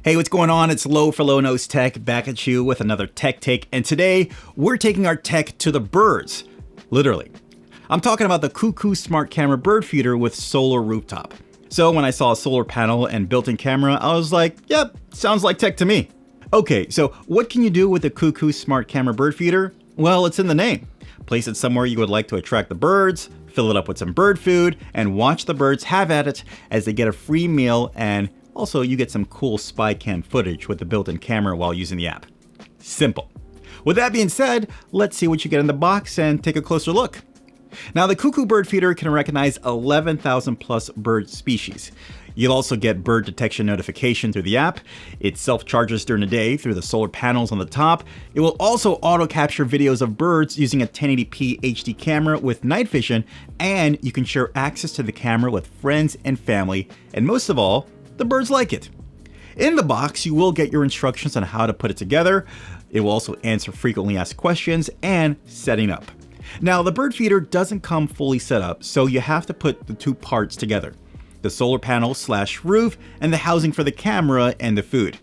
Hey, what's going on? It's Lo for Low Nose Tech back at you with another tech take, and today we're taking our tech to the birds. Literally. I'm talking about the Kuku Smart Camera Bird Feeder with solar rooftop. So when I saw a solar panel and built-in camera, I was like, yep, sounds like tech to me. Okay, so what can you do with the Kuku Smart Camera Bird Feeder? Well, it's in the name. Place it somewhere you would like to attract the birds, fill it up with some bird food, and watch the birds have at it as they get a free meal, and also you get some cool spy cam footage with the built-in camera while using the app. Simple. With that being said, let's see what you get in the box and take a closer look. Now, the Kuku Bird Feeder can recognize 11,000 plus bird species. You'll also get bird detection notification through the app. It self-charges during the day through the solar panels on the top. It will also auto-capture videos of birds using a 1080p HD camera with night vision, and you can share access to the camera with friends and family, and most of all, the birds like it. In the box, you will get your instructions on how to put it together. It will also answer frequently asked questions and setting up. Now, the bird feeder doesn't come fully set up, so you have to put the two parts together: the solar panel / roof and the housing for the camera and the food.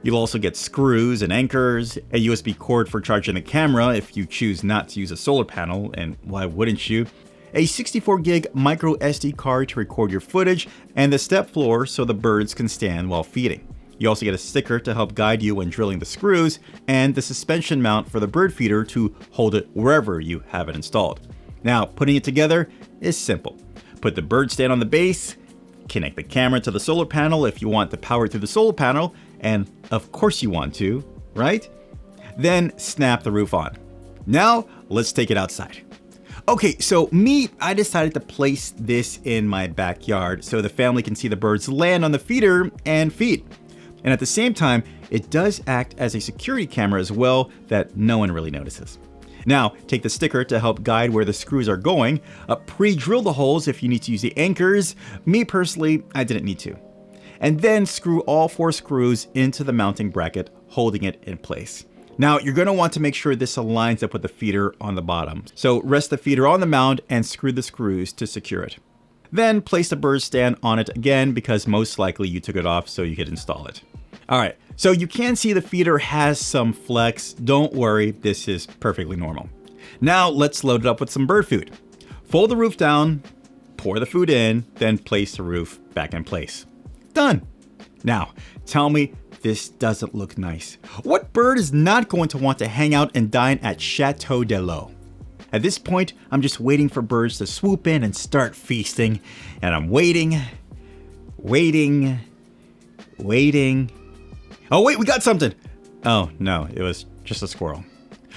You'll also get screws and anchors, a USB cord for charging the camera if you choose not to use a solar panel, and why wouldn't you? A 64 gig micro SD card to record your footage, and the step floor so the birds can stand while feeding. You also get a sticker to help guide you when drilling the screws, and the suspension mount for the bird feeder to hold it wherever you have it installed. Now, putting it together is simple. Put the bird stand on the base, connect the camera to the solar panel if you want to power through the solar panel, and of course you want to, right? Then snap the roof on. Now, let's take it outside. Okay, so I decided to place this in my backyard so the family can see the birds land on the feeder and feed. And at the same time, it does act as a security camera as well that no one really notices. Now, take the sticker to help guide where the screws are going, pre-drill the holes if you need to use the anchors. Me personally, I didn't need to. And then screw all 4 screws into the mounting bracket, holding it in place. Now, you're going to want to make sure this aligns up with the feeder on the bottom. So rest the feeder on the mount and screw the screws to secure it. Then place the bird stand on it again because most likely you took it off so you could install it. All right, so you can see the feeder has some flex. Don't worry, this is perfectly normal. Now let's load it up with some bird food. Fold the roof down, pour the food in, then place the roof back in place. Done. Now, tell me this doesn't look nice. What bird is not going to want to hang out and dine at Chateau de l'Eau? At this point, I'm just waiting for birds to swoop in and start feasting, and I'm waiting. Oh wait, we got something! Oh no, it was just a squirrel.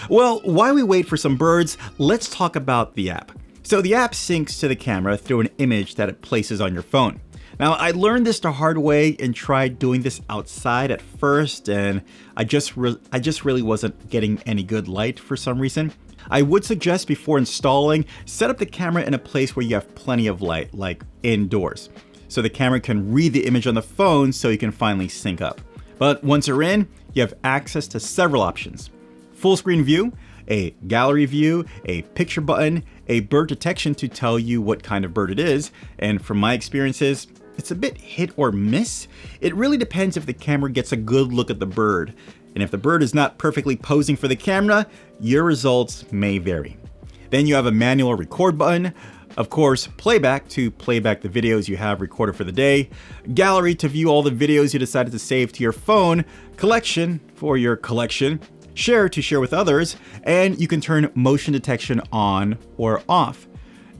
Well, while we wait for some birds, let's talk about the app. So the app syncs to the camera through an image that it places on your phone. Now, I learned this the hard way and tried doing this outside at first, and I just really wasn't getting any good light for some reason. I would suggest before installing, set up the camera in a place where you have plenty of light, like indoors, so the camera can read the image on the phone so you can finally sync up. But once you're in, you have access to several options: full screen view, a gallery view, a picture button, a bird detection to tell you what kind of bird it is, and from my experiences, it's a bit hit or miss. It really depends if the camera gets a good look at the bird, and if the bird is not perfectly posing for the camera, your results may vary. Then you have a manual record button, of course, playback to playback the videos you have recorded for the day, gallery to view all the videos you decided to save to your phone, collection for your collection, share to share with others, and you can turn motion detection on or off.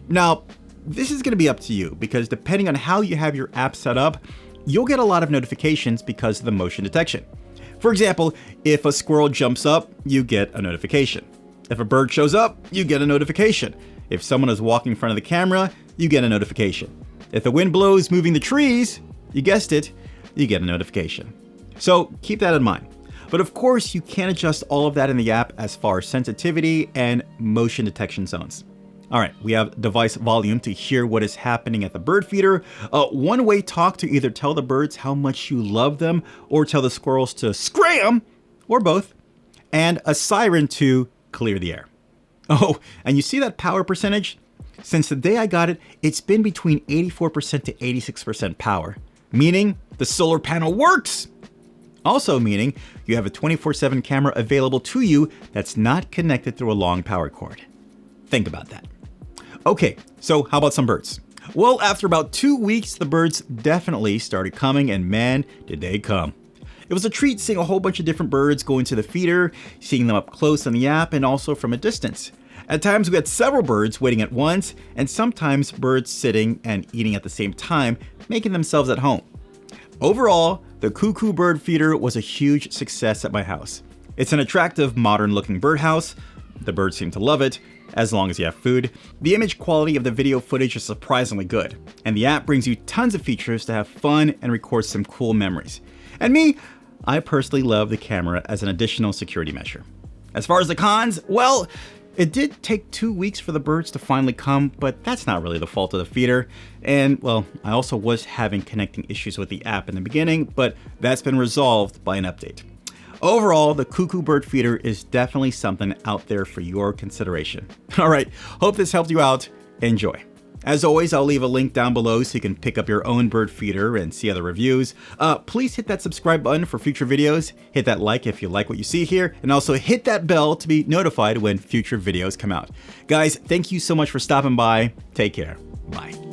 Now, this is going to be up to you because depending on how you have your app set up, you'll get a lot of notifications because of the motion detection. For example, if a squirrel jumps up, you get a notification. If a bird shows up, you get a notification. If someone is walking in front of the camera, you get a notification. If the wind blows moving the trees, you guessed it, you get a notification. So keep that in mind. But of course, you can adjust all of that in the app as far as sensitivity and motion detection zones. All right, we have device volume to hear what is happening at the bird feeder, one-way talk to either tell the birds how much you love them or tell the squirrels to scram, or both, and a siren to clear the air. Oh, and you see that power percentage? Since the day I got it, it's been between 84% to 86% power, meaning the solar panel works. Also meaning you have a 24/7 camera available to you that's not connected through a long power cord. Think about that. Okay, so how about some birds? Well, after about 2 weeks, the birds definitely started coming, and man, did they come. It was a treat seeing a whole bunch of different birds go into the feeder, seeing them up close on the app and also from a distance. At times we had several birds waiting at once, and sometimes birds sitting and eating at the same time, making themselves at home. Overall, the Cuckoo Bird Feeder was a huge success at my house. It's an attractive, modern-looking birdhouse. The birds seem to love it, as long as you have food. The image quality of the video footage is surprisingly good, and the app brings you tons of features to have fun and record some cool memories. And me, I personally love the camera as an additional security measure. As far as the cons, well, it did take 2 weeks for the birds to finally come, but that's not really the fault of the feeder. And well, I also was having connecting issues with the app in the beginning, but that's been resolved by an update. Overall, the Cuckoo Bird Feeder is definitely something out there for your consideration. All right, hope this helped you out. Enjoy. As always, I'll leave a link down below so you can pick up your own bird feeder and see other reviews. Please hit that subscribe button for future videos, hit that like if you like what you see here, and also hit that bell to be notified when future videos come out. Guys, thank you so much for stopping by. Take care. Bye.